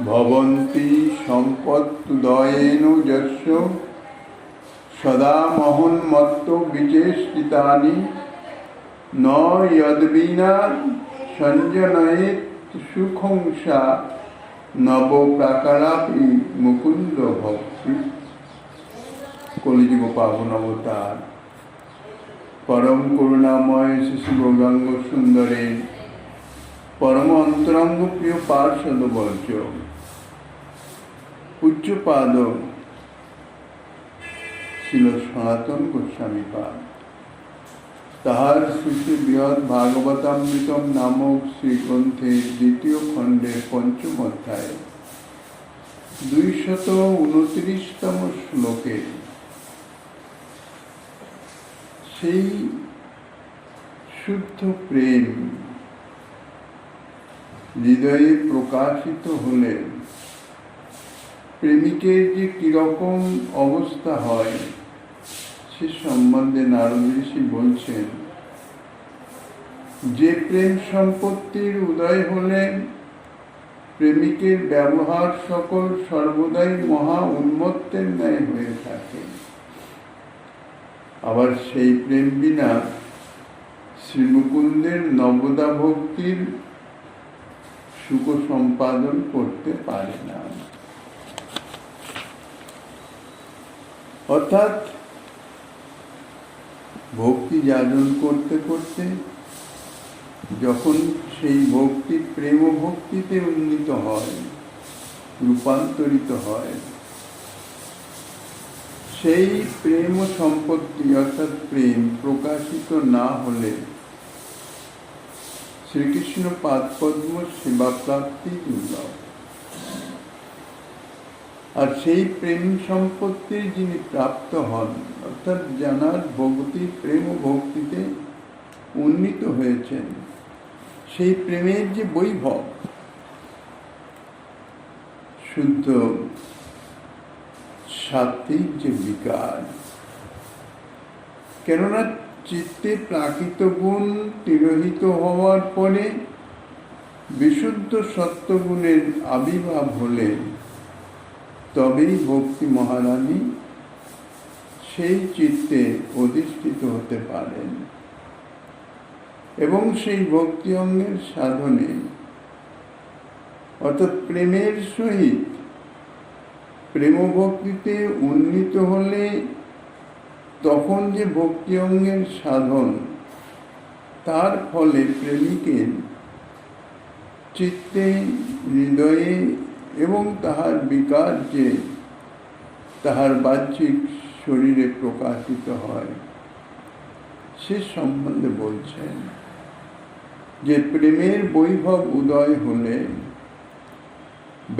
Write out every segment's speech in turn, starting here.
ভবন্তি সম্পদুদয়েন যস্য সদা মহন্মত্ত বিচেষ্টিতানি ন যদ্বিনা সঞ্জনয়েৎ সুখংসা নবপ্রাকারাপি মুকুন্দ ভক্তি। কলিযুগ পাবন অবতার পরম করুণাময় শিশু গৌরাঙ্গ সুন্দরের পরম অন্তরঙ্গ প্রিয় পার্ষদ বর্জ্য পূজ্যপাদ ছিল সনাতন গোস্বামী পাদ, তাহার শ্রী বৃহৎ ভাগবতামৃতম নামক শ্রীগ্রন্থের দ্বিতীয় খণ্ডের পঞ্চম অধ্যায়ে 229তম শ্লোকে সেই শুদ্ধ প্রেম হৃদয়ে প্রকাশিত হলে প্রেমিকের যে কিরকম অবস্থা হয় সে সম্বন্ধে নারদ ঋষি বলছেন যে প্রেম সম্পত্তির উদয় হলে প্রেমিকের ব্যবহার সকল সর্বদাই মহা উন্মত্তের ন্যায় হয়ে থাকে, আবার সেই প্রেম বিনা শ্রীমুকুন্দের নবদা ভক্তির সুখ সম্পাদন করতে পারে না। অর্থাৎ ভক্তি যাজন করতে করতে যখন সেই ভক্তি প্রেম ভক্তিতে উন্নীত হয়, রূপান্তরিত হয়, সেই প্রেম সম্পত্তি অর্থাৎ প্রেম প্রকাশিত না হলে শ্রীকৃষ্ণ পাদপদ্ম সেবা প্রাপ্তি দুর্লভ। আর সেই প্রেম সম্পত্তির যিনি প্রাপ্ত হন অর্থাৎ জানার ভক্তি প্রেম ভক্তিতে উন্নীত হয়েছেন, সেই প্রেমের যে বৈভব শুদ্ধ সাত্বিক যে বিকার, কেননা চিত্তে প্রাকৃত গুণ তিরোহিত হওয়ার পরে বিশুদ্ধ সত্যগুণের আবির্ভাব হলে তবেই ভক্তি মহারানী সেই চিত্তে অধিষ্ঠিত হতে পারেন এবং সেই ভক্তি অঙ্গের সাধনে অর্থাৎ প্রেমের সহিত প্রেম ভক্তিতে উন্নীত হলে তখন যে ভক্তি অঙ্গের সাধন তার ফলে প্রেমিকের চিত্তে হৃদয়ে এবং তাহার বিকার যে তাহার বাহ্যিক শরীরে প্রকাশিত হয় সে সম্বন্ধে বলছেন যে প্রেমের বৈভব উদয় হলে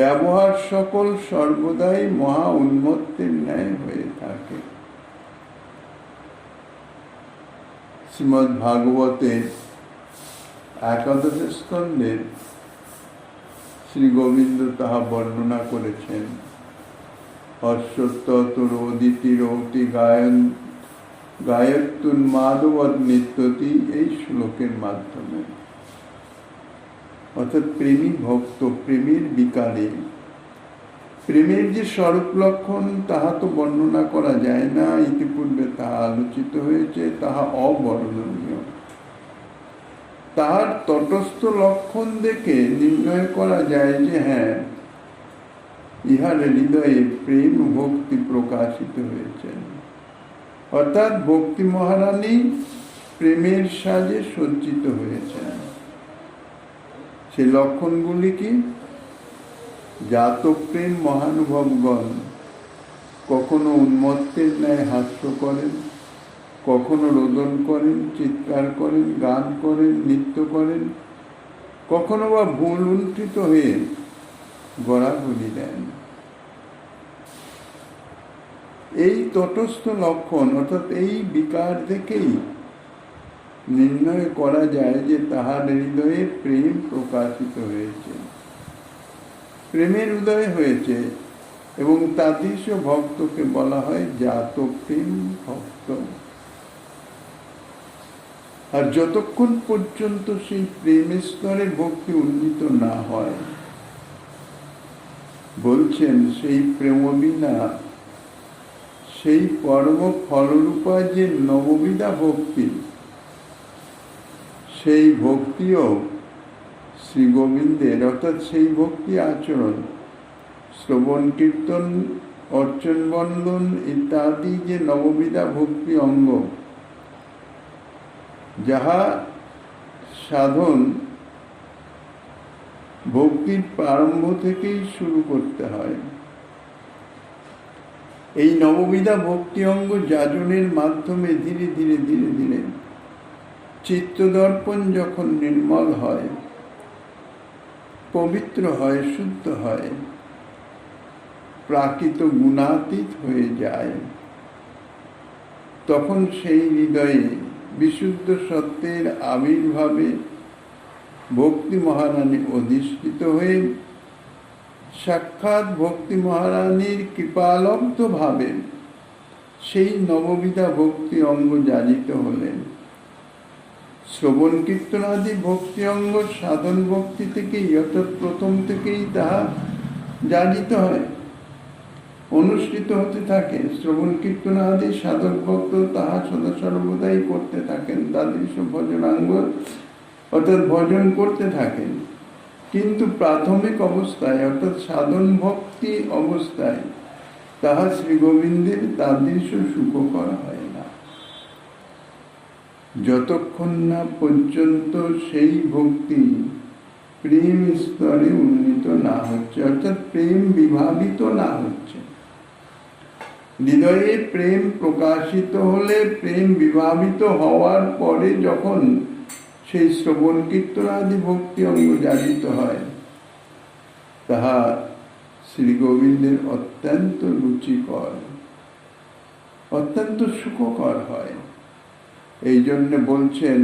ব্যবহার সকল সর্বদাই মহা উন্মত্তের ন্যায় হয়ে থাকে। শ্রীমদ্ ভাগবতের 11 স্কন্ধের শ্রী গোবিন্দ তাহা বর্ণনা করেছেন। হর্ষোত্তরোদিতিরৌতি গায়ত্তুন মাধবদ নিত্যতি এই শ্লোকের মাধ্যমে। অর্থাৎ প্রেমী ভক্ত প্রেমের বিকারে প্রেমের যে স্বরূপ লক্ষণ তাহা তো বর্ণনা করা যায় না, ইতিপূর্বে তাহা আলোচিত হয়েছে, তাহা অবর্ণনীয়। তাহার তটস্থ লক্ষণ দেখে নির্ণয় করা যায় যে হ্যাঁ, ইহার হৃদয়ে প্রেম ভক্তি প্রকাশিত হয়েছে, অর্থাৎ ভক্তি মহারানী প্রেমের সাজে সজ্জিত হয়েছেন। সেই লক্ষণগুলি কি? জাতক প্রেম মহানুভবগণ কখনো উন্মত্তের ন্যায় হাস্য করেন, কখনো রোদন করেন, চিৎকার করেন, গান করেন, নৃত্য করেন, কখনো বা ভুল লুণ্ঠিত হয়ে গড়াগড়ি দেন। এই তটস্থ লক্ষণ অর্থাৎ এই বিকার থেকেই নির্ণয় করা যায় যে তাহার হৃদয়ে প্রেম প্রকাশিত হয়েছে, প্রেমের উদয় হয়েছে এবং তাদৃশ ভক্তকে বলা হয় জাতক প্রেম ভক্ত। আর যতক্ষণ পর্যন্ত সেই প্রেমের স্তরে ভক্তি উন্নীত না হয় বলছেন সেই প্রেম বিনা সেই পরম ফলরূপা যে নববিধা ভক্তি, সেই ভক্তিও শ্রী গোবিন্দের, অর্থাৎ সেই ভক্তি আচরণ, শ্রবণ কীর্তন, অর্চন বন্দন ইত্যাদি যে নববিধা ভক্তি অঙ্গ, যাহা সাধন ভক্তির প্রারম্ভ থেকেই শুরু করতে হয়। এই নববিধা ভক্তি অঙ্গ যাজনের মাধ্যমে ধীরে ধীরে ধীরে ধীরে চিত্তদর্পণ যখন নির্মল হয়, পবিত্র হয়, শুদ্ধ হয়, প্রাকৃত গুণাতীত হয়ে যায়, তখন সেই হৃদয়ে বিশুদ্ধ সত্যের আবির্ভাবে ভক্তি মহারানী অধিষ্ঠিত হয়ে সাক্ষাৎ ভক্তি মহারানীর কৃপালব্ধ ভাবে সেই নববিধা ভক্তি অঙ্গ জানিত হলেন। শ্রবণ কীর্তনাদি ভক্তি অঙ্গ সাধন ভক্তি থেকেই, অর্থাৎ প্রথম থেকেই তাহা জানিত হয়, অনুষ্ঠিত হতে থাকে। শ্রবণ কীর্তনাদি সাধক ভক্ত তাহা সদা সর্বদাই করতে থাকেন, তাদের ভজনাঙ্গ অর্থাৎ ভজন করতে থাকেন। কিন্তু প্রাথমিক অবস্থায় অর্থাৎ সাধন ভক্তি অবস্থায় তাহা শ্রী গোবিন্দের তাদৃশ সুখকর হয় না, যতক্ষণ না পর্যন্ত সেই ভক্তি প্রেম স্তরে উন্নীত না হচ্ছে, অর্থাৎ প্রেম বিভাবিত না হচ্ছে। হৃদয়ে প্রেম প্রকাশিত হলে, প্রেম বিভাবিত হওয়ার পরে যখন সেই শ্রবণ কীর্তনাদি ভক্তি অঙ্গ জানিত হয়, তাহা শ্রী গোবিন্দের অত্যন্ত রুচিকর, অত্যন্ত সুখকর হয়। এই জন্য বলছেন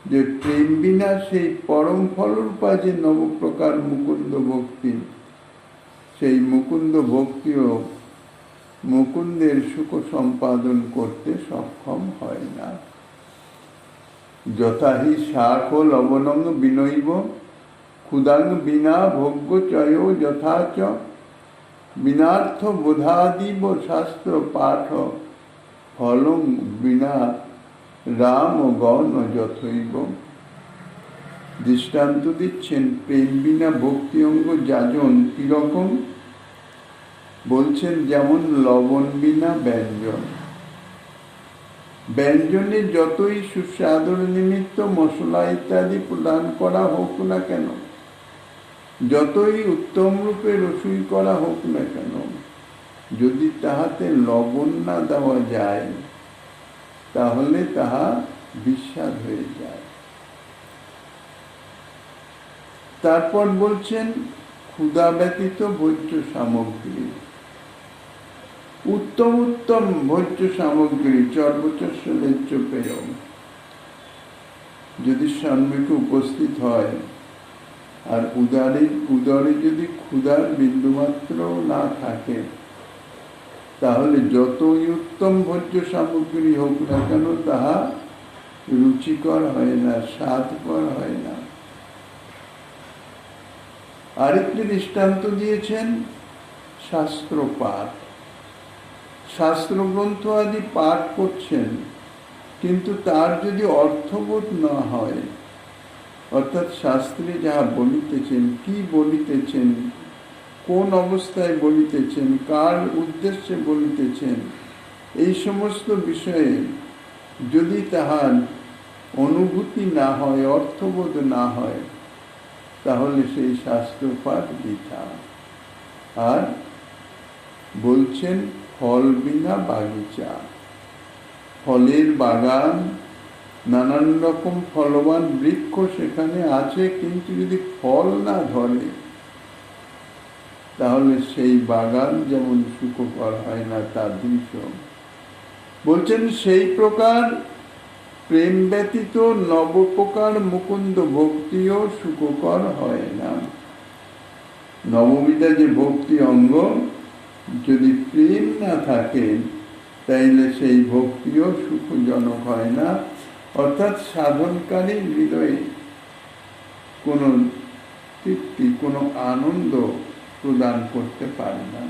যে প্রেম বিনা সেই পরম ফলরূপা যে নবপ্রকার মুকুন্দ ভক্তি, সেই মুকুন্দ ভক্তিও মুকুন্দের সুখ সম্পাদন করতে সক্ষম হয় না। যথাহি শাখ লবণং বিনৈব ক্ষুদাং বিনা ভোগ্য চয় যথাচ বিনার্থ বোধাদিব শাস্ত্র পাঠ ফলং বিনা রাম গণ যথৈব। দৃষ্টান্ত দিচ্ছেন প্রেম বিনা ভক্তি অঙ্গ যাজন কিরকম, বলছেন যেমন লবণ বিনা ব্যঞ্জন। ব্যঞ্জনে যতই সুস্বাদুর নিমিত্ত মশলা ইত্যাদি প্রদান করা হোক না কেন, যতই উত্তম রূপে রসুই করা হোক না কেন, যদি তাহাতে লবণ না দেওয়া যায় তাহলে তাহা বিস্বাদ হয়ে যায়। তারপর বলছেন ক্ষুধা ব্যতীত ভোজ্য সামগ্রী, উত্তম উত্তম ভোজ্য সামগ্রী চর্বচস্য লেচ্য পেয় যদি সম্মুখে উপস্থিত হয়, আর উদরে যদি ক্ষুধার বিন্দুমাত্র না থাকে, তাহলে যতই উত্তম ভোজ্য সামগ্রী হোক না কেন তাহা রুচিকর হয় না, স্বাদকর হয় না। আরেকটি দৃষ্টান্ত দিয়েছেন শাস্ত্র পাঠ। শাস্ত্র গ্রন্থ আদি পাঠ করছেন, কিন্তু তার যদি অর্থবোধ না হয়, অর্থাৎ শাস্ত্রে যাহা বলিতেছেন, কি বলিতেছেন, কোন অবস্থায় বলিতেছেন, কার উদ্দেশ্যে বলিতেছেন, এই সমস্ত বিষয়ে যদি তাহার অনুভূতি না হয়, অর্থবোধ না হয়, তাহলে সেই শাস্ত্র পাঠ বৃথা। আর বলছেন ফল বিনা বাগিচা, ফলের বাগান, নানান রকম ফলবান বৃক্ষ সেখানে আছে, কিন্তু যদি ফল না ধরে তাহলে সেই বাগান যেমন সুখকর হয় না, তার দৃশ্য বলছেন সেই প্রকার প্রেম ব্যতীত নবপ্রকার মুকুন্দ ভক্তিও সুখকর হয় না। নববিধা যে ভক্তি অঙ্গ, যদি প্রেম না থাকে তাইলে সেই ভক্তিও সুখজনক হয় না, অর্থাৎ সাধনকারী হৃদয়ে কোনো তৃপ্তি, কোনো আনন্দ প্রদান করতে পারে না।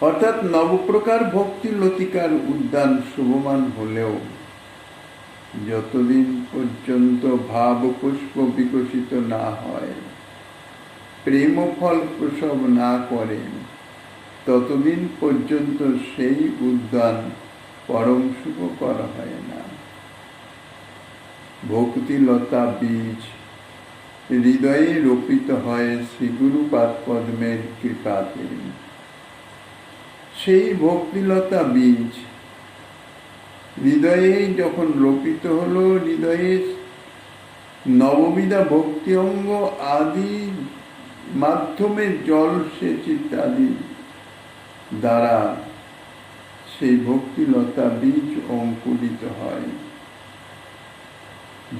অর্থাৎ নবপ্রকার ভক্তি লতিকার উদ্যান শুভমান হলেও যতদিন পর্যন্ত ভাব পুষ্প বিকশিত না হয়, প্রেম ফল প্রসব না করে, ততদিন পর্যন্ত সেই উদ্যান পরম শুভ করা হয় না। ভক্তিলতা বীজ হৃদয়ে রোপিত হয় শ্রীগুরুপাদ পদ্মের কৃপাতে। সেই ভক্তিলতা বীজ হৃদয়ে যখন রোপিত হলো, হৃদয়ে নববিধা ভক্তি অঙ্গ আদি মাধ্যমে জল সেচ ইত্যাদি দ্বারা সেই ভক্তিলতা বীজ অঙ্কুরিত হয়,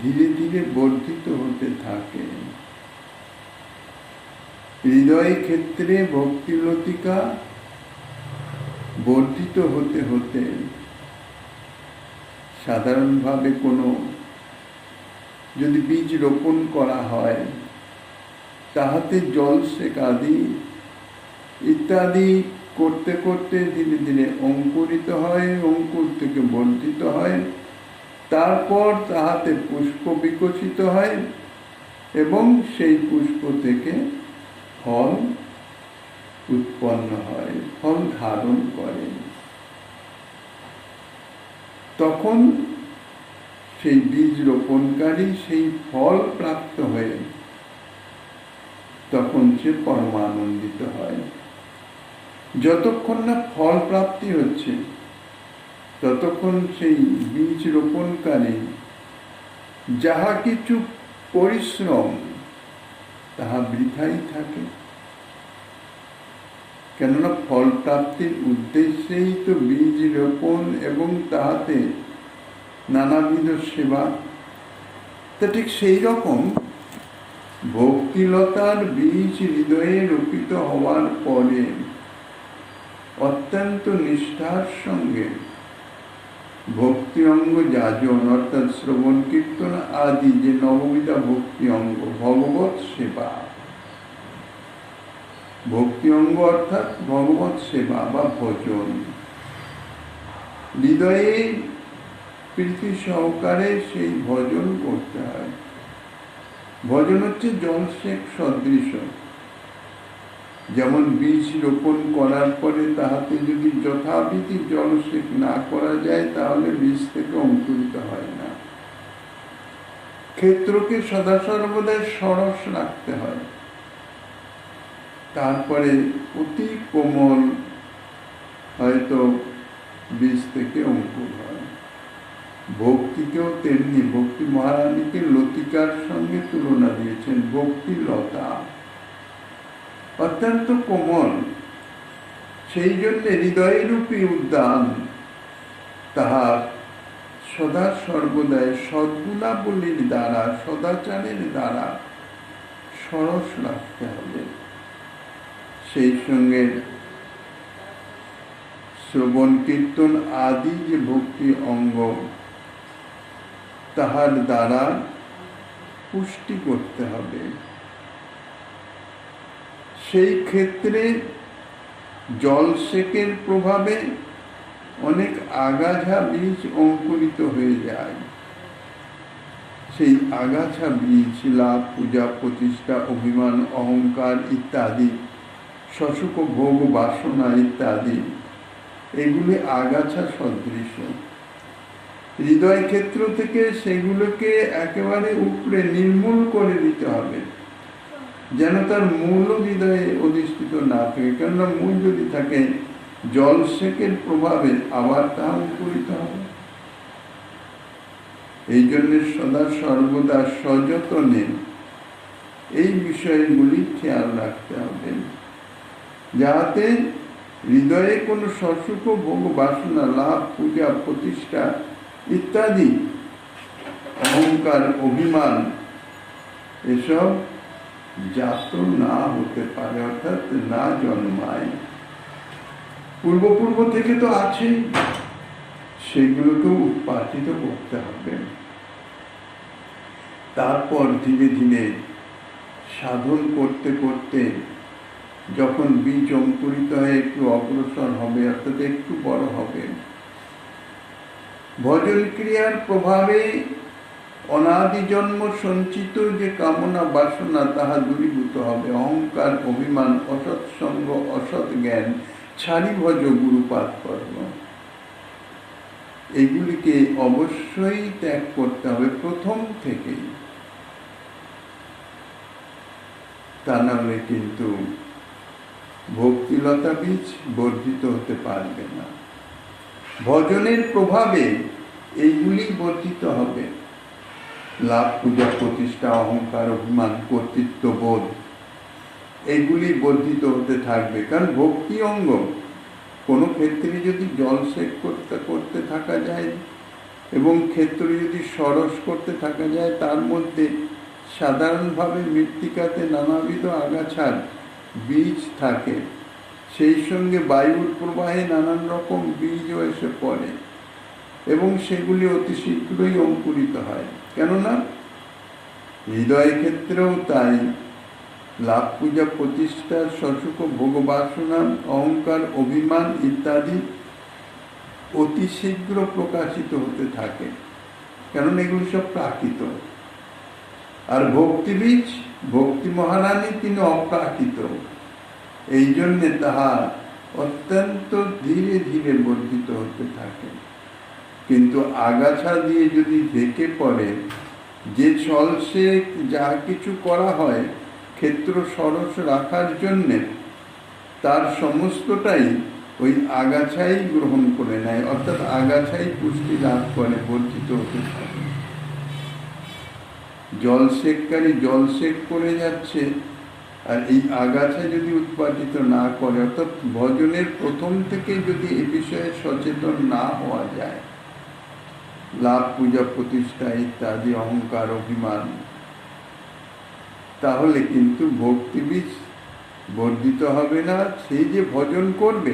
ধীরে ধীরে বর্ধিত হতে থাকে। হৃদয় ক্ষেত্রে ভক্তিলতিকা বর্ধিত হতে হতে সাধারণভাবে কোনো যদি বীজ রোপণ করা হয়, তাহাতে জলসেচ আদি ইত্যাদি করতে করতে ধীরে ধীরে অঙ্কুরিত হয়, অঙ্কুর থেকে বর্ধিত হয়, তারপর তাহাতে পুষ্প বিকশিত হয় এবং সেই পুষ্প থেকে ফল উৎপন্ন হয়, ফল ধারণ করে। তখন সেই বীজ রোপণকারী সেই ফল প্রাপ্ত হয়ে তখন সে পরমানন্দিত হয়। যতক্ষণ না ফল প্রাপ্তি হচ্ছে, ততক্ষণ সেই বীজ রোপণকারী যাহা কিছু পরিশ্রম তাহা বৃথাই থাকে। কেননা ফল প্রাপ্তির উদ্দেশ্যেই তো বীজ রোপণ এবং তাহাতে নানাবিধ সেবা। তা ঠিক সেই রকম ভক্তিলতার বীজ হৃদয়ে রোপিত হওয়ার পরে অত্যন্ত নিষ্ঠার সঙ্গে ভক্তি অঙ্গ যাজন অর্থাৎ শ্রবণ কীর্তন আদি যে নববিধা ভক্তি অঙ্গ, ভগবৎ সেবা, ভক্তি অঙ্গ অর্থাৎ ভগবৎ সেবা বা ভজন, হৃদয়ে প্রীতি সহকারে সেই ভজন করতে হয়। ভজন হচ্ছে জলসেচ সদৃশ। যেমন বীজ রোপণ করার পরে তাহাতে যদি যথাবিধি জলসেচ না করা যায়, তাহলে বীজ থেকে অঙ্কুরিত হয় না। ক্ষেত্রকে সদা সর্বদাই সরস রাখতে হয়, তারপরে অতি কোমল হয়তো বীজ থেকে অঙ্কুর হয়। ভক্তিকেও তেমনি, ভক্তি মহারানীকে লতিকার সঙ্গে তুলনা দিয়েছেন। ভক্তি লতা অত্যন্ত কোমল, সেই জন্য হৃদয়রূপী উদ্যান তাহা সদা সর্বদাই সদ্গুণাবলীর দ্বারা, সদাচারের দ্বারা সরস রাখতে হবে। সেই সঙ্গে শ্রবণ কীর্তন আদি যে ভক্তি অঙ্গ, তাহার দ্বারা পুষ্টি করতে হবে। সেই ক্ষেত্রে জলসেচের প্রভাবে অনেক আগাছা বীজ অঙ্কুরিত হয়ে যায়। সেই আগাছা বীজ লাভ, পূজা, প্রতিষ্ঠা, অভিমান, অহংকার ইত্যাদি, শশুক ভোগ বাসনা ইত্যাদি, এগুলি আগাছা সদৃশ। হৃদয় ক্ষেত্র থেকে সেগুলোকে একেবারে উপরে নির্মূল করে দিতে হবে, যেন তার মূল হৃদয়ে অধিষ্ঠিত না থাকে। কেননা মূল যদি থাকে, জলসেচের প্রভাবে আবার তা অঙ্কুরিত হবে। এই জন্য সদা সর্বদা সযতনে এই বিষয়গুলি খেয়াল রাখতে হবে, যাতে হৃদয়ে কোনো শশুক ভোগ বাসনা, লাভ, পূজা, প্রতিষ্ঠা ইত্যাদি, অহংকার, অভিমান এসব জাত না হতে পারে, অর্থাৎ না জন্মায়। পূর্ব থেকে তো আছেই, সেগুলোকে উৎপাদিত করতে হবে। তারপর ধীরে ধীরে সাধন করতে করতে যখন বীজ অঙ্কুরিত হয়ে একটু অগ্রসর হবে, অর্থাৎ একটু বড় হবে, ভজন ক্রিয়ার প্রভাবে অনাদি জন্ম সঞ্চিত যে কামনা বাসনা তাহা দূরীভূত হবে। অহংকার, অভিমান, অসৎসঙ্গ, অসৎ জ্ঞান ছাড়ি ভজ গুরুপাদ কর্ম, এগুলিকে অবশ্যই ত্যাগ করতে হবে প্রথম থেকেই, তা নাহলে কিন্তু ভক্তিলতা বীজ বর্ধিত হতে পারবে না। ভজনের প্রভাবে এইগুলি বর্ধিত হবে। লাভ, পূজা, প্রতিষ্ঠা, অহংকার, অভিমান, কর্তৃত্ব বোধ, এগুলি বর্ধিত হতে থাকবে। কারণ ভক্তি অঙ্গ কোনো ক্ষেত্রে যদি জলসেচ করতে করতে থাকা যায় এবং ক্ষেত্রে যদি সরস করতে থাকা যায়, তার মধ্যে সাধারণভাবে মৃত্তিকাতে নানাবিধ আগাছার বীজ থাকে, সেই সঙ্গে বায়ুর প্রবাহে নানান রকম বীজও এসে পড়ে এবং সেগুলি অতি শীঘ্রই অঙ্কুরিত হয়। কেননা হৃদয় ক্ষেত্রেও তাই লাভ, পূজা, প্রতিষ্ঠা, সসুখ, ভোগবাসনা, অহংকার, অভিমান ইত্যাদি অতি শীঘ্র প্রকাশিত হতে থাকে, কারণ এগুলি সব প্রাকৃত। আর ভক্তিবীজ, ভক্তি মহারানী তিনি অপ্রাকৃত, এই জন্যে তাহা অত্যন্ত ধীরে ধীরে বর্ধিত হতে থাকে। কিন্তু আগাছা দিয়ে যদি ঢেকে পড়ে, যে ছলসে যা কিছু করা হয় ক্ষেত্র সরস রাখার জন্যে, তার সমস্তটাই ওই আগাছাই গ্রহণ করে নেয়, অর্থাৎ আগাছাই পুষ্টি লাভ করে, বর্ধিত হতে থাকে। জলসেককারী জলসেক করে যাচ্ছে, আর এই আগাছা যদি উৎপাদিত না করে, অর্থাৎ ভজনের প্রথম থেকে যদি এ বিষয়ে সচেতন না হওয়া যায়, লাভ, পূজা, প্রতিষ্ঠা ইত্যাদি, অহংকার, অভিমান, তাহলে কিন্তু ভক্তিবীজ বর্ধিত হবে না। সেই যে ভজন করবে,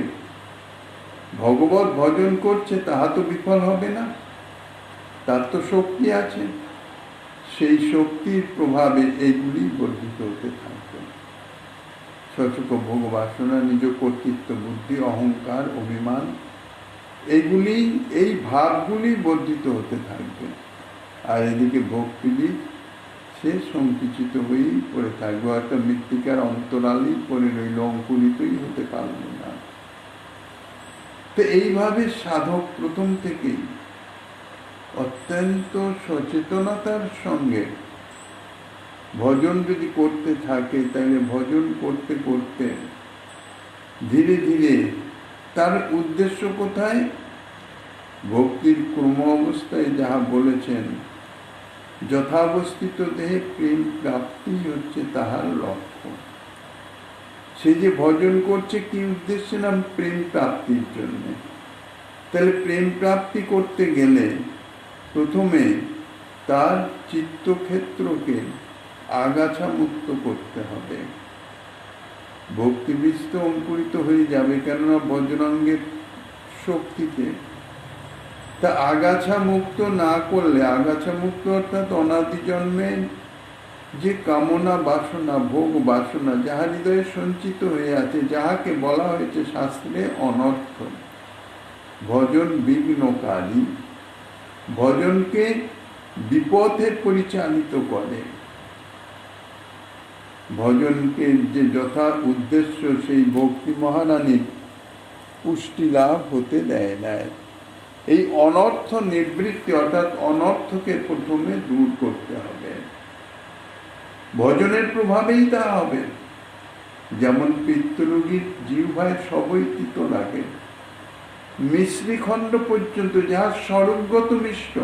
ভগবত ভজন করছে, তাহা তো বিফল হবে না, তার তো শক্তি আছে, সেই শক্তির প্রভাবে এইগুলি বর্ধিত হতে থাকবে। সচুক ভোগ বাসনা, নিজ কর্তৃত্ব বুদ্ধি, অহংকার, অভিমান, এইগুলি, এই ভাবগুলি বর্ধিত হতে থাকবে। আর এদিকে ভক্তিবীজ সে সংকুচিত হয়েই পড়ে থাকবে, হয়তো মৃত্তিকার অন্তরালেই পড়ে রইল, অঙ্কুরিতই হতে পারল না। তো এইভাবে সাধক প্রথম থেকেই অত্যন্ত সচেতনতার সঙ্গে ভজন যদি করতে থাকে, তাহলে ভজন করতে করতে ধীরে ধীরে তার উদ্দেশ্য কোথায়? ভক্তির ক্রম অবস্থায় যাহা বলেছেন, যথাবস্থিত দেহে প্রেম প্রাপ্তি হচ্ছে তাহার লক্ষ্য। সে যে ভজন করছে কি উদ্দেশ্যে? না প্রেম প্রাপ্তির জন্য। তাহলে প্রেম প্রাপ্তি করতে গেলে প্রথমে তার চিত্তক্ষেত্রকে আগাছা মুক্ত করতে হবে। ভক্তিবীজ তো অঙ্কুরিত হয়ে যাবে, কেননা বজ্রাঙ্গের শক্তিতে। তা আগাছা মুক্ত না করলে, আগাছা মুক্ত অর্থাৎ অনাদি জন্মে যে কামনা বাসনা, ভোগ বাসনা যাহা হৃদয়ে সঞ্চিত হয়ে আছে, যাহাকে বলা হয়েছে শাস্ত্রে অনর্থ, ভজন বিঘ্নকারী, ভজনকে বিপথে পরিচালিত করে, ভজনকে যে যথা উদ্দেশ্য সেই ভক্তি মহারানীর পুষ্টি লাভ হতে দেয় না। এই অনর্থ নিবৃত্তি, অর্থাৎ অনর্থকে প্রথমে দূর করতে হবে। ভজনের প্রভাবেই তা হবে। যেমন পিত্তরোগীর জিহ্বায় সবই তিত লাগে, মিশ্রিখণ্ড পর্যন্ত যাহা স্বরূপগত মিষ্ট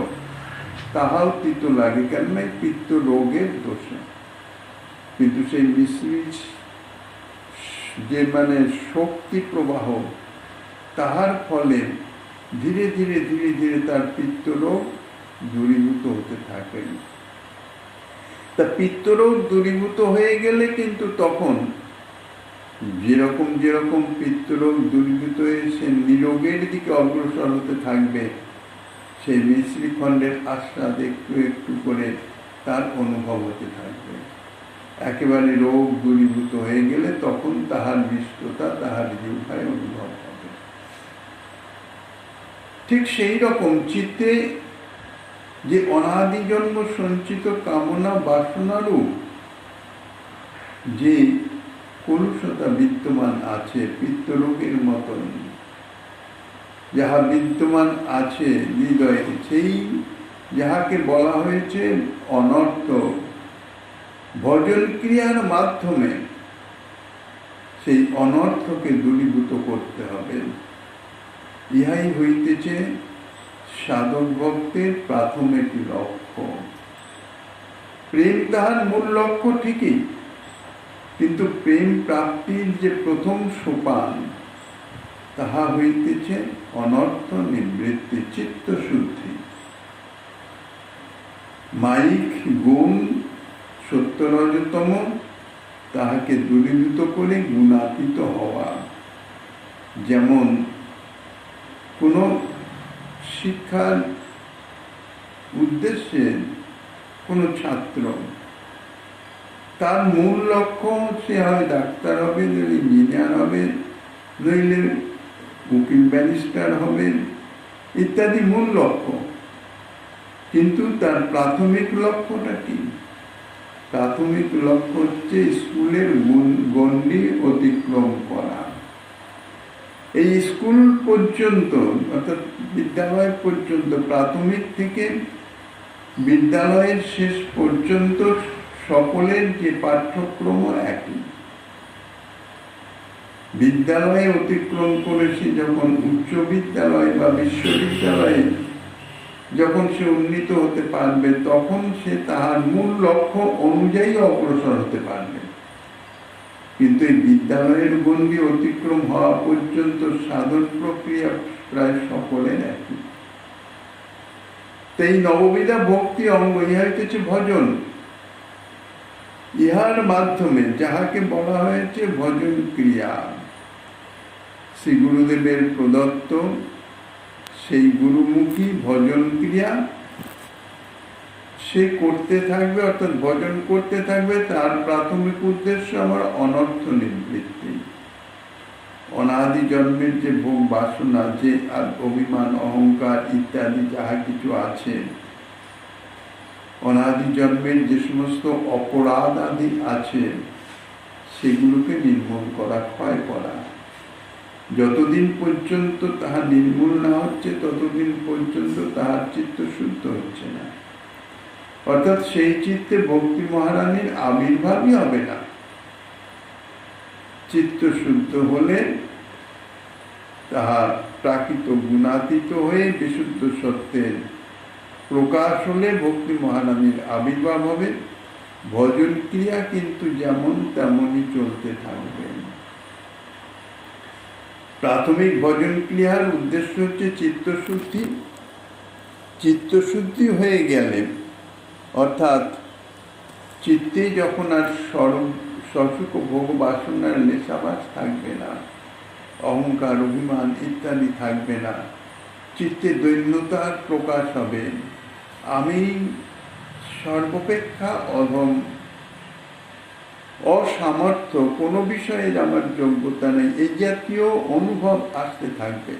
তাহাও তিত লাগে, কেননা পিত্ত রোগের দোষে। কিন্তু সেই মিশ্রি যে শক্তি প্রবাহ, তাহার ফলে ধীরে ধীরে ধীরে ধীরে তার পিত্তরোগ দূরীভূত হতে থাকে। তা পিত্তরোগ দূরীভূত হয়ে গেলে কিন্তু তখন যেরকম যেরকম পিত্তরোগ দূরীভূত হয়ে সে নিরোগের দিকে অগ্রসর হতে থাকবে, সেই মিশ্রিখণ্ডের আস্বাদ একটু একটু করে তার অনুভব হতে থাকবে। একেবারে রোগ দূরীভূত হয়ে গেলে তখন তাহার মিষ্টতা তাহার জিহ্বায় অনুভব হবে। ঠিক সেই রকম চিত্তে যে অনাদি জন্ম সঞ্চিত কামনা বাসনারও যে কলুষতা বিদ্যমান আছে, পিত্তরোগের মতন যাহা বিদ্যমান আছে হৃদয়ে, সেই যাহাকে বলা হয়েছে অনর্থ, ভজন ক্রিয়ার মাধ্যমে সেই অনর্থকে দূরীভূত করতে হবে। ইহাই হইতেছে সাধক ভক্তের প্রাথমিক লক্ষ্য। প্রেম তাহার মূল লক্ষ্য ঠিকই, কিন্তু প্রেম প্রাপ্তির যে প্রথম সোপান তাহা হইতেছে অনর্থ নিবৃত্তি, চিত্তশুদ্ধি। মায়িক গুণ সত্য রজতম তাহাকে দূরীভূত করে গুণাতীত হওয়া। যেমন কোনো শিক্ষার উদ্দেশ্যে কোনো ছাত্র তার মূল লক্ষ্য সে হয় ডাক্তার হবে, নইলে ইঞ্জিনিয়ার হবে, নইলে উকিল ব্যারিস্টার হবে ইত্যাদি মূল লক্ষ্য। কিন্তু তার প্রাথমিক লক্ষ্যটা কি? প্রাথমিক লক্ষ্য হচ্ছে স্কুলের গণ্ডি অতিক্রম করা। এই স্কুল পর্যন্ত অর্থাৎ বিদ্যালয় পর্যন্ত, প্রাথমিক থেকে বিদ্যালয়ের শেষ পর্যন্ত সকলের যে পাঠ্যক্রম একই। বিদ্যালয়ে অতিক্রম করেছে যখন উচ্চ বিদ্যালয় বা বিশ্ববিদ্যালয়ে যখন সে উন্নীত হতে পারবে, তখন সে তাহার মূল লক্ষ্য অনুযায়ী অগ্রসর হতে পারবে। কিন্তু এই বিদ্যালয়ের গণ্ডি অতিক্রম হওয়া পর্যন্ত সাধন প্রক্রিয়া প্রায় সকলের একই। তাই নববিধা ভক্তি অঙ্গ ইহা হইতেছে ভজন। ইহার মাধ্যমে যাহাকে বলা হয়েছে ভজন ক্রিয়া, শ্রী গুরুদেবের প্রদত্ত সেই গুরুমুখী ভজন ক্রিয়া সে করতে থাকবে, অর্থাৎ ভজন করতে থাকবে। তার প্রাথমিক উদ্দেশ্য আমার অনর্থ নিবৃত্তি। অনাদি জন্মের যে ভোগ বাসনা, যে অভিমান অহংকার ইত্যাদি যাহা কিছু আছে, অনাদি জন্মের যে সমস্ত অপরাধ আদি আছে, সেগুলোকে নির্মূল করা, ক্ষয় করা। যতদিন পর্যন্ত তাহা নির্মূল না হচ্ছে ততদিন পর্যন্ত তাহার চিত্ত শুদ্ধ হচ্ছে না। অর্থাৎ সেই চিত্তে ভক্তি মহারানীর আবির্ভাবই হবে না। চিত্ত শুদ্ধ হলে তাহা প্রাকৃত গুণাতীত হয়ে বিশুদ্ধ সত্যের প্রকাশ হলে ভক্তি মহারানীর আবির্ভাব হবে। ভজন ক্রিয়া কিন্তু যেমন তেমনই চলতে থাকবে। প্রাথমিক ভজন ক্রিয়ার উদ্দেশ্য হচ্ছে চিত্তশুদ্ধি। চিত্তশুদ্ধি হয়ে গেলে, অর্থাৎ চিত্তে যখন আর সসুখ ভোগ বাসনার লেশাবাস থাকবে না, অহংকার অভিমান ইত্যাদি থাকবে না, চিত্তে দৈন্যতার প্রকাশ হবে। আমি সর্বাপেক্ষা অধম, অসামর্থ্য, কোনো বিষয়ে আমার যোগ্যতা নেই, এই জাতীয় অনুভব আসতে থাকবে।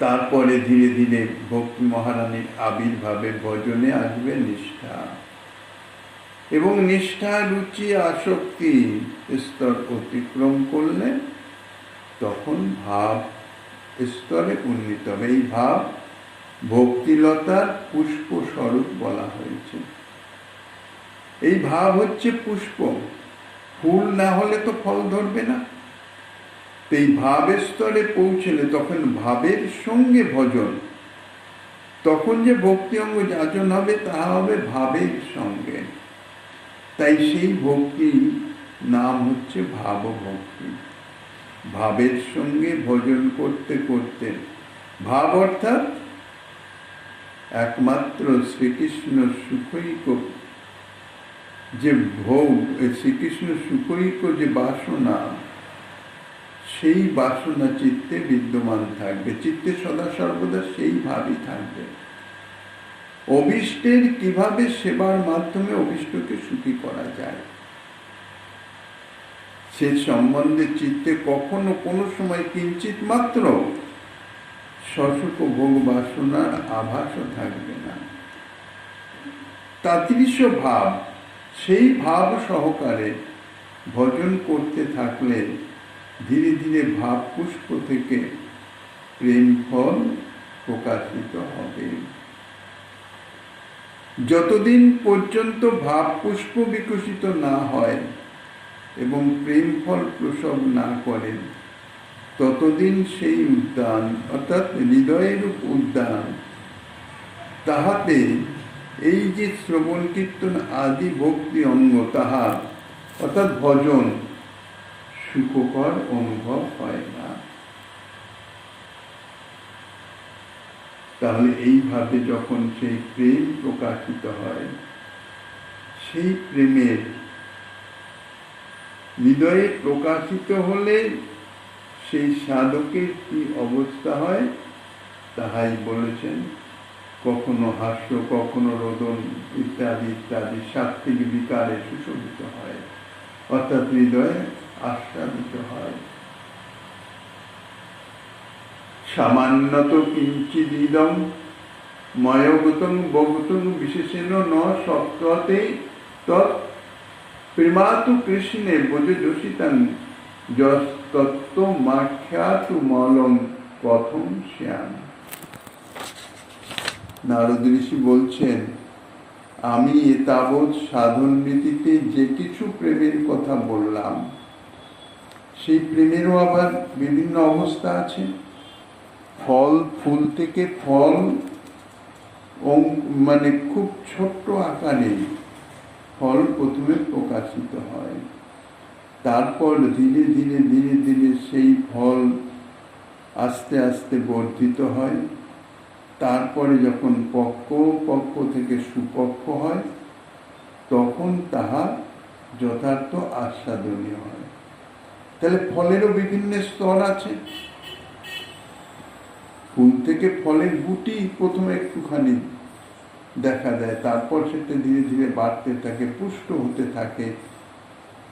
তারপরে ধীরে ধীরে ভক্তি মহারানীর আবির্ভাবে ভজনে আসবে নিষ্ঠা, এবং নিষ্ঠা রুচি আসক্তি স্তর অতিক্রম করলে তখন ভাব স্তরে উন্নীত হবে। এই ভাব ভক্তিলতার পুষ্প স্বরূপ বলা হয়েছে। এই ভাব হচ্ছে পুষ্প, ফুল না হলে তো ফল ধরবে না। এই ভাবের স্তরে পৌঁছলে তখন ভাবের সঙ্গে ভজন, তখন যে ভক্তি অঙ্গ যাচন হবে তাহা হবে ভাবের সঙ্গে। তাই সেই ভক্তি নাম হচ্ছে ভাব ভক্তি। ভাবের সঙ্গে ভজন করতে করতে, ভাব অর্থাৎ একমাত্র শ্রীকৃষ্ণ সুখৈক যে ভোগ, শ্রীকৃষ্ণ সুখৈক যে বাসনা, সেই বাসনা চিত্তে বিদ্যমান থাকবে। চিত্তে সদা সর্বদা সেই ভাবই থাকবে। অভীষ্টের কিভাবে সেবার মাধ্যমে অভীষ্টকে সুখী করা যায় সে সম্বন্ধে চিত্তে কখনো কোনো সময় কিঞ্চিত মাত্র সসুখ ভোগ বাসনার আভাসও থাকবে না। তাদৃশ ভাব, সেই ভাব সহকারে ভজন করতে থাকলে ধীরে ধীরে ভাব পুষ্প থেকে প্রেম ফল প্রকাশিত হবে। যতদিন পর্যন্ত ভাব পুষ্প বিকশিত না হয় এবং প্রেম ফল প্রসব না করেন, ততদিন সেই উদ্যান অর্থাৎ হৃদয়ের উদ্যান, তাহাতে এই যে শ্রবণ কীর্তন আদি ভক্তি অঙ্গ, তাহা অর্থাৎ ভজন সুখকর অনুভব হয় না। তাহলে এইভাবে যখন সেই প্রেম প্রকাশিত হয়, সেই প্রেমের হৃদয়ে প্রকাশিত হলে সেই সাধকের কি অবস্থা হয় তাহাই বলেছেন। কখনো হাস্য, কখনো রোদন ইত্যাদি ইত্যাদি সাত্ত্বিক বিকারে সুশোভিত হয়, অর্থাৎ হৃদয়ে আস্বাদিত হয়। সামান্যত কিঞ্চিদিদং ময়গতং বগতং বিশেষেণ ন সপ্ততে তৎ প্রেমাতু কৃষ্ণে বোজযোষিতাং যস্তত্ত্ব মাখ্যাতু মলং কথম শ্যাম। নারদ ঋষি বলছেন, আমি এতাবৎ সাধন রীতিতে যে কিছু প্রেমের কথা বললাম, সেই প্রেমেরও আবার বিভিন্ন অবস্থা আছে। ফল, ফুল থেকে ফল মানে খুব ছোট্ট আকারে ফল প্রথমে প্রকাশিত হয়, তারপর ধীরে ধীরে ধীরে ধীরে সেই ফল আস্তে আস্তে বর্ধিত হয়, তারপরে যখন পক্ষ থেকে সুপক্ষ হয়, তখন তাহা যথার্থ আস্বাদনীয় হয়। তাহলে ফলেরও বিভিন্ন স্তর আছে। ফুল থেকে ফলের গুটি প্রথমে একটুখানি দেখা দেয়, তারপর সেটা ধীরে ধীরে বাড়তে থাকে, পুষ্ট হতে থাকে,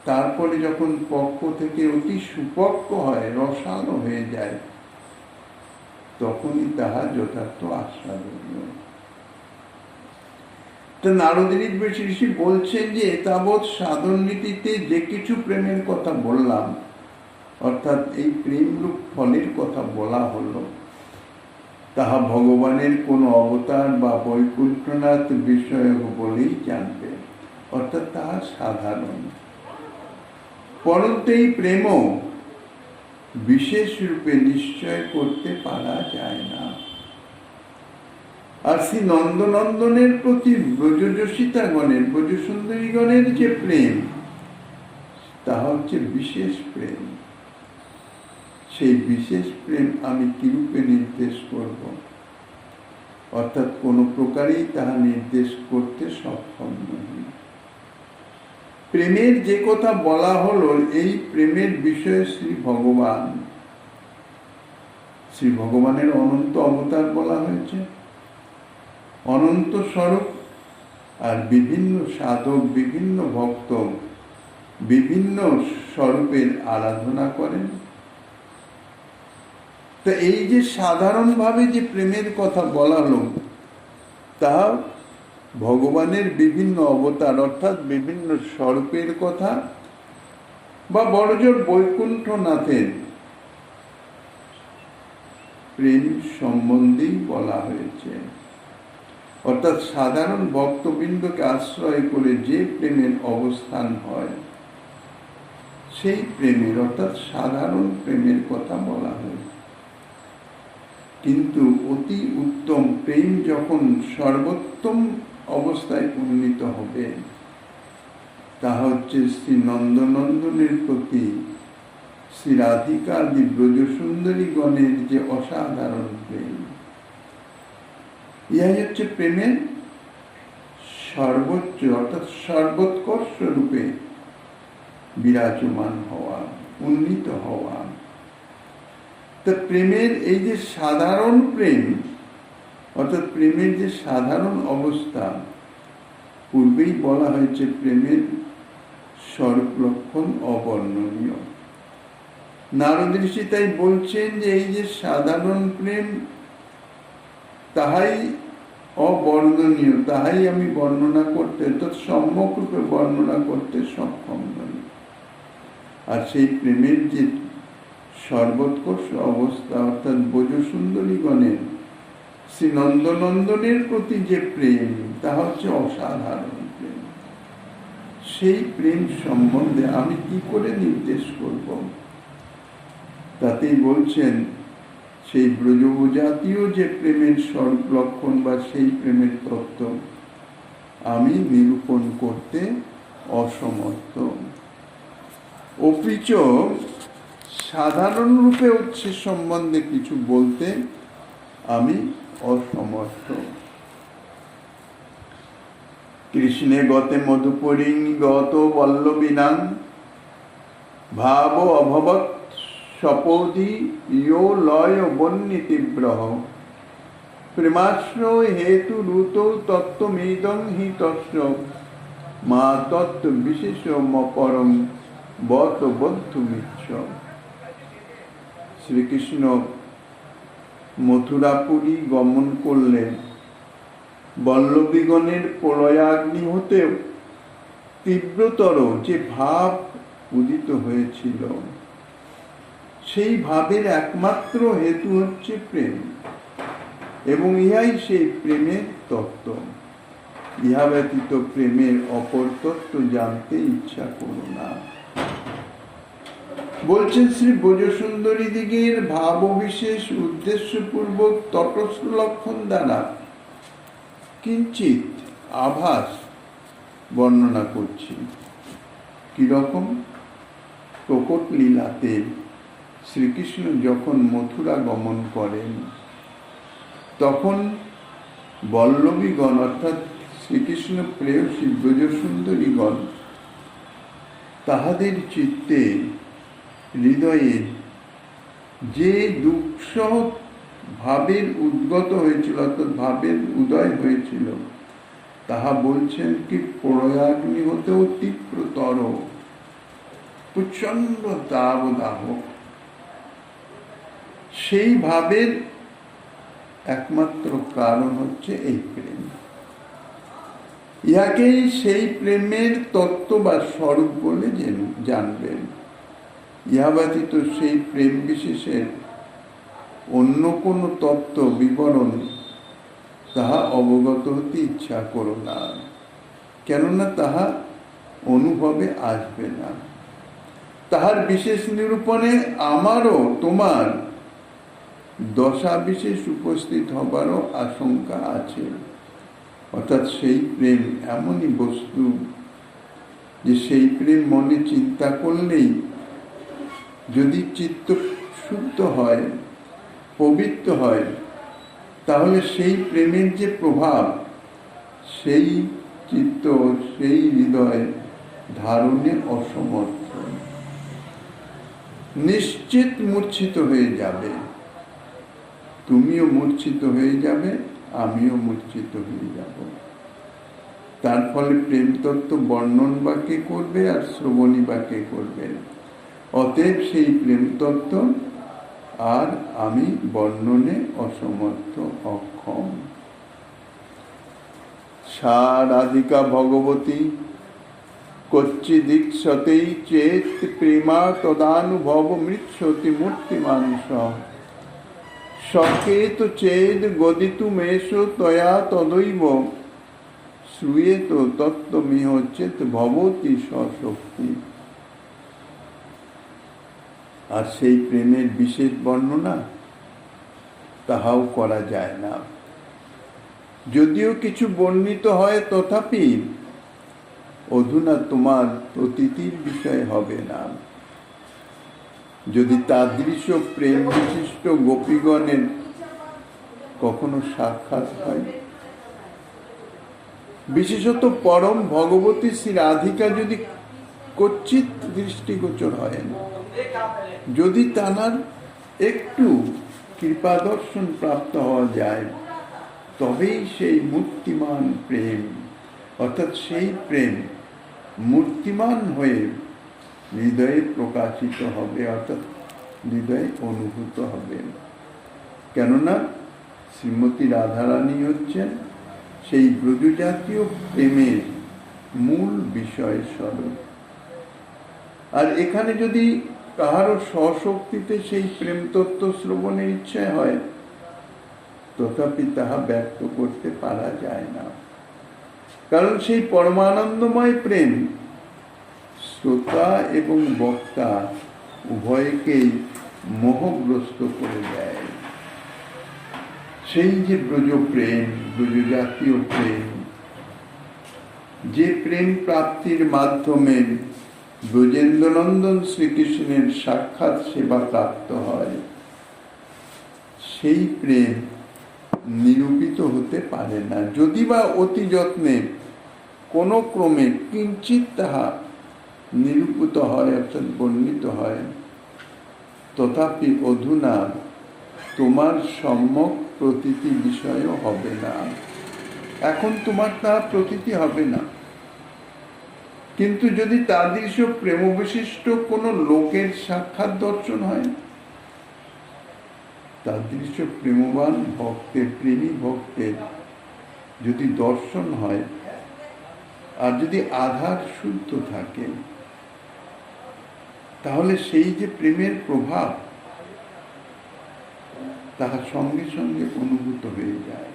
তারপরে যখন পক্ষ থেকে অতি সুপক্ক হয়, রসালো হয়ে যায়, তখনই তাহা যথার্থ আস্বাদনীয়। তো নারদ ঋষি বলছেন যে এতাবৎ সাধন নীতিতে যে কিছু প্রেমের কথা বললাম, অর্থাৎ এই প্রেমরূপ ফলের কথা বলা হলো, তাহা ভগবানের কোন অবতার বা বৈকুণ্ঠনাথ বিষয়ক বলেই জানবে, অর্থাৎ তাহা সাধারণ। পরন্তু এই প্রেমও বিশেষ রূপে নিশ্চয় করতে পারা যায় না। আর শ্রী নন্দনন্দনের প্রতি ব্রজযোষিতাগণের, ব্রজসুন্দরীগণের যে প্রেম, তাহা হচ্ছে বিশেষ প্রেম। সেই বিশেষ প্রেম আমি কিরূপে নির্দেশ করব, অর্থাৎ কোন প্রকারেই তাহা নির্দেশ করতে সক্ষম নই। প্রেমের যে কথা বলা হলো, এই প্রেমের বিষয়ে শ্রী ভগবানের অনন্ত অবতার বলা হয়েছে, অনন্ত স্বরূপ। আর বিভিন্ন সাধক, বিভিন্ন ভক্ত বিভিন্ন স্বরূপের আরাধনা করেন। তো এই যে সাধারণভাবে যে প্রেমের কথা বলা হলো, তা ভগবানের বিভিন্ন অবতার অর্থাৎ বিভিন্ন স্বরূপের কথা বা বড়জোর বৈকুণ্ঠনাথের প্রেম সম্বন্ধেই বলা হয়েছে। অর্থাৎ সাধারণ ভক্তবৃন্দকে আশ্রয় করে যে প্রেমের অবস্থান হয়, সেই প্রেমের অর্থাৎ সাধারণ প্রেমের কথা বলা হয়েছে। কিন্তু অতি উত্তম প্রেম যখন সর্বোত্তম অবস্থায় উন্নীত হবে, তাহা হচ্ছে শ্রী নন্দনন্দনের প্রতি শ্রী রাধিকা আদি ব্রজসুন্দরী গণের যে অসাধারণ প্রেম, ইহাই হচ্ছে প্রেমের সর্বোচ্চ অর্থাৎ সর্বোৎকর্ষ রূপে বিরাজমান হওয়া, উন্নীত হওয়া। তা প্রেমের এই যে সাধারণ প্রেম, অর্থাৎ প্রেমের যে সাধারণ অবস্থা, পূর্বেই বলা হয়েছে প্রেমের স্বরূপ লক্ষণ অবর্ণনীয়। নারদ ঋষি তাই বলছেন যে এই যে সাধারণ প্রেম, তাহাই অবর্ণনীয়, তাহাই আমি বর্ণনা করতে, অর্থাৎ সম্যক রূপে বর্ণনা করতে সক্ষম নই। আর সেই প্রেমের যে সর্বোৎকর্ষ অবস্থা, অর্থাৎ ব্রজসুন্দরীগণের শ্রী নন্দনন্দনের প্রতি যে প্রেম, তাহা হচ্ছে অসাধারণ প্রেম। সেই প্রেম সম্বন্ধে আমি কি করে নির্দেশ করব? তাতেই বলছেন সেই ব্রজজাতীয় যে প্রেমের স্বরূপ লক্ষণ বা সেই প্রেমের তত্ত্ব আমি নিরূপণ করতে অসমর্থ। অপিচ সাধারণ রূপে হচ্ছে সম্বন্ধে কিছু বলতে আমি অসমর্থ। কৃষ্ণে গতে মধুপরিং গত বল্লবিনাং ভাব অভবৎ সপৌধি ইয়ো লয় বন্যিতীব্রহ প্রেমাশ্রয় হেতু রুত তত্ত্বমিদং হি তস্য মা তত্ত্ব বিশেষ মপরং বত বদ্ধুমিচ্ছ। শ্রীকৃষ্ণ মথুরাপুরী গমন করলেন বল্লভীগণের প্রলয়াগ্নি হতেও তীব্রতর যে ভাব উদিত হয়েছিল, সেই ভাবের একমাত্র হেতু হচ্ছে প্রেম, এবং ইহাই সেই প্রেমের তত্ত্ব। ইহা ব্যতীত প্রেমের অপর তত্ত্ব জানতে ইচ্ছা করো না। বলছেন শ্রী ব্রজসুন্দরী দিগের ভাব বিশেষ উদ্দেশ্যপূর্বক তটস্থ লক্ষণ দ্বারা কিঞ্চিত আভাস বর্ণনা করছি। কিরকম? প্রকট লীলাতে শ্রীকৃষ্ণ যখন মথুরা গমন করেন, তখন বল্লভীগণ অর্থাৎ শ্রীকৃষ্ণ প্রেয়সী ব্রজসুন্দরীগণ তাহাদের চিত্তে হৃদয়ে যে দুঃসহ ভাবের উদ্গত হয়েছিল, অর্থাৎ ভাবের উদয় হয়েছিল, তাহা বলছেন কি প্রলয়াগ্নি হতেও তীব্রতর, প্রচন্ড দাবদাহ। সেই ভাবের একমাত্র কারণ হচ্ছে এই প্রেম। ইহাকেই সেই প্রেমের তত্ত্ব বা স্বরূপ বলে জানবেন। ইহা ব্যতীত সেই প্রেম বিশেষের অন্য কোনো তত্ত্ব বিবরণ তাহা অবগত হতে ইচ্ছা করো না, কেননা তাহা অনুভবে আসবে না। তাহার বিশেষ নিরূপণে আমারও তোমার দশা বিশেষ উপস্থিত হবারও আশঙ্কা আছে। অর্থাৎ সেই প্রেম এমনই বস্তু যে সেই প্রেম মনে চিন্তা করলেই যদি চিত্ত শুদ্ধ হয়, পবিত্র হয়, তাহলে সেই প্রেমের যে প্রভাব সেই চিত্ত, সেই হৃদয় ধারণে অসমর্থ, নিশ্চিত মূর্ছিত হয়ে যাবে। তুমিও মূর্ছিত হয়ে যাবে, আমিও মূর্ছিত হয়ে যাব। তার ফলে প্রেম তত্ত্ব বর্ণন বা কে করবে, আর শ্রবণী বা কে করবে? অতএব সেই প্রেম তত্ত্ব আর আমি বর্ণনে অসমর্থ, অক্ষম। সা রাধিকা ভগবতী কচ্চিদীক্ষতেই চেত প্রেমা তদানুভব মৃচ্ছতি মূর্তিমাংস সকেত চেদ গদিতুমেষ তয়া তদৈব শ্রুয়েত তত্ত্বমিহ চেত ভবতি স্বশক্তি। আর সেই প্রেমের বিশেষ বর্ণনা তাহাও করা যায় না। যদিও কিছু বর্ণিত হয়, তথাপি অধুনা তোমার প্রতীতির বিষয় হবে না। যদি তাদৃশ প্রেম বিশিষ্ট গোপীগণের কখনো সাক্ষাৎ হয়, বিশেষত পরম ভগবতী শ্রী রাধিকা যদি কচ্ছিৎ দৃষ্টিগোচর হয়, যদি তাঁর একটু কৃপা দর্শন প্রাপ্ত হওয়া যায়, তবেই সেই মূর্তিমান প্রেম, অর্থাৎ সেই প্রেম মূর্তিমান হয়ে হৃদয়ে প্রকাশিত হবে, অর্থাৎ হৃদয়ে অনুভূত হবে। কেননা শ্রীমতী রাধারানী হচ্ছেন সেই ব্রজজাতীয় প্রেমের মূল বিষয় স্বরূপ। আর এখানে যদি কাহারও স্বশক্তিতে সেই প্রেম তত্ত্ব শ্রবণের ইচ্ছা হয়, তথাপি তাহা ব্যক্ত করতে পারা যায় না। কারণ সেই পরমানন্দময় প্রেম শ্রোতা এবং বক্তা উভয়কেই মোহগ্রস্ত করে দেয়। সেই যে ব্রজ প্রেম, ব্রজজাতীয় প্রেম, যে প্রেম প্রাপ্তির মাধ্যমে ব্রজেন্দ্রনন্দন শ্রীকৃষ্ণের সাক্ষাৎ সেবা প্রাপ্ত হয়, সেই প্রেম নিরূপিত হতে পারে না। যদি বা অতি যত্নে কোনো ক্রমে কিঞ্চিত তাহা নিরূপিত হয়, অর্থাৎ বর্ণিত হয়, তথাপি অধুনা তোমার সম্যক প্রতীতি বিষয়ও হবে না। এখন তোমার তাহা প্রতীতি হবে না। কিন্তু যদি তাদৃশ প্রেম বিশিষ্ট কোনো লোকের সাক্ষাৎ দর্শন হয়, তাদৃশ প্রেমবান ভক্তের, প্রেমী ভক্তের যদি দর্শন হয়, আর যদি আধার শুদ্ধ থাকে, তাহলে সেই যে প্রেমের প্রভাব তাহা সঙ্গে সঙ্গে অনুভূত হয়ে যায়।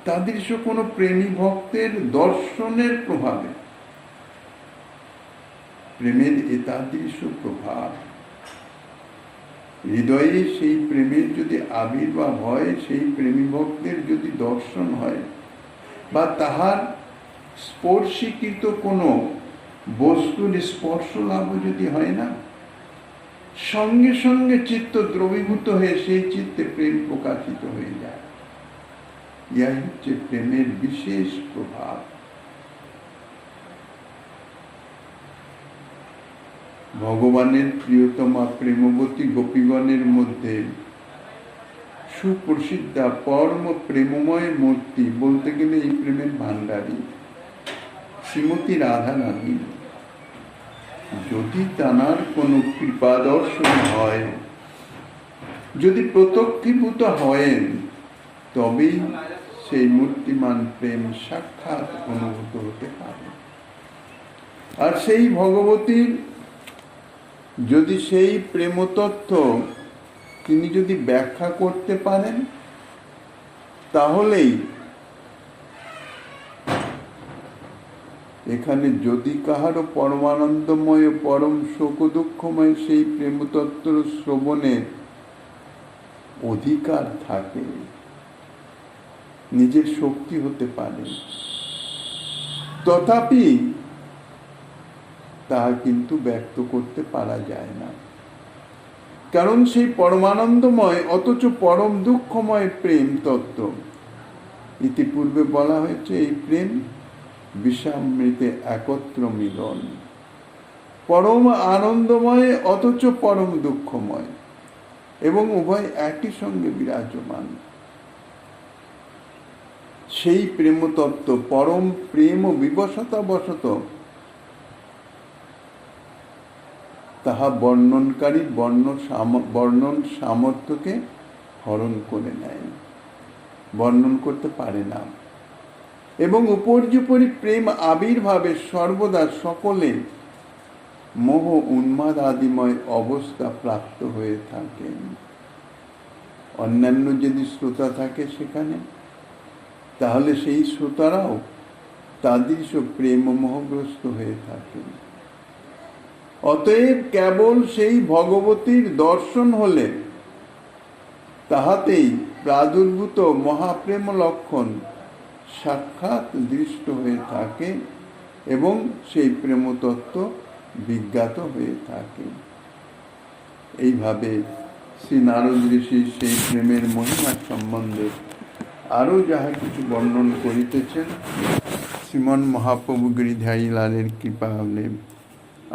তাদৃশ কোনো প্রেমী ভক্তের দর্শনের প্রভাবে প্রেমের এতাদৃশ প্রভাব হৃদয়ে সেই প্রেমের যদি আবির্ভাব হয়, সেই প্রেমী ভক্তের যদি দর্শন হয়, বা তাহার স্পর্শীকৃত কোনো বস্তুর স্পর্শ লাভ যদি হয় না, সঙ্গে সঙ্গে চিত্ত দ্রবীভূত হয়ে সেই চিত্তে প্রেম প্রকাশিত হয়ে যায়। ইহা হচ্ছে প্রেমের বিশেষ প্রভাব। ভগবানের প্রিয়তমা প্রেমবতী গোপীগণের মধ্যে সুপ্রসিদ্ধা পরম প্রেমময় মূর্তি বলতে গেলে এই প্রেমের ভান্ডারী শ্রীমতী রাধারানী। যদি তাঁর কোনো কৃপা দর্শন হয়, যদি প্রত্যক্ষীভূত হয়েন, তবেই সেই মূর্তিমান প্রেম সাক্ষাৎ অনুভূত হতে পারে। আর সেই ভগবতীর যদি সেই প্রেমতত্ত্ব তিনি যদি ব্যাখ্যা করতে পারেন, তাহলেই এখানে যদি কাহারও পরমানন্দময়, পরম শোক দুঃখময় সেই প্রেমতত্ত্ব শ্রবণের অধিকার থাকে, নিজের শক্তি হতে পারে, তথাপি তাহা কিন্তু ব্যক্ত করতে পারা যায় না। কারণ সেই পরমানন্দময় অথচ পরম দুঃখময় প্রেম তত্ত্ব, ইতিপূর্বে বলা হয়েছে এই প্রেম বিষামৃতে একত্র মিলন, পরম আনন্দময় অথচ পরম দুঃখময়, এবং উভয় একই সঙ্গে বিরাজমান। সেই প্রেম তত্ত্ব পরম প্রেম ও বিবশতা বশত তাহা বর্ণনকারী বর্ণন সামর্থ্যকে হরণ করে নেয়, বর্ণন করতে পারে না, এবং উপর্যুপরি প্রেম আবির্ভাবে সর্বদা সকলে মোহ উন্মাদ আদিময় অবস্থা প্রাপ্ত হয়ে থাকেন। অন্যান্য যদি শ্রোতা থাকে সেখানে, তাহলে সেই শ্রোতারাও তাদৃশ প্রেম মোহগ্রস্ত হয়ে থাকেন। অতএব কেবল সেই ভগবতীর দর্শন হলে তাহাতেই প্রাদুর্ভূত মহাপ্রেম লক্ষণ সাক্ষাৎ দৃষ্ট হয়ে থাকে এবং সেই প্রেমতত্ত্ব বিজ্ঞাত হয়ে থাকে। এইভাবে শ্রী নারদ ঋষি সেই প্রেমের মহিমা সম্বন্ধে আরও যাহা কিছু বর্ণন করিতেছেন, শ্রীমন মহাপ্রভু গিরিধারী লালের কৃপা হলে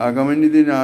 আগামী দিনে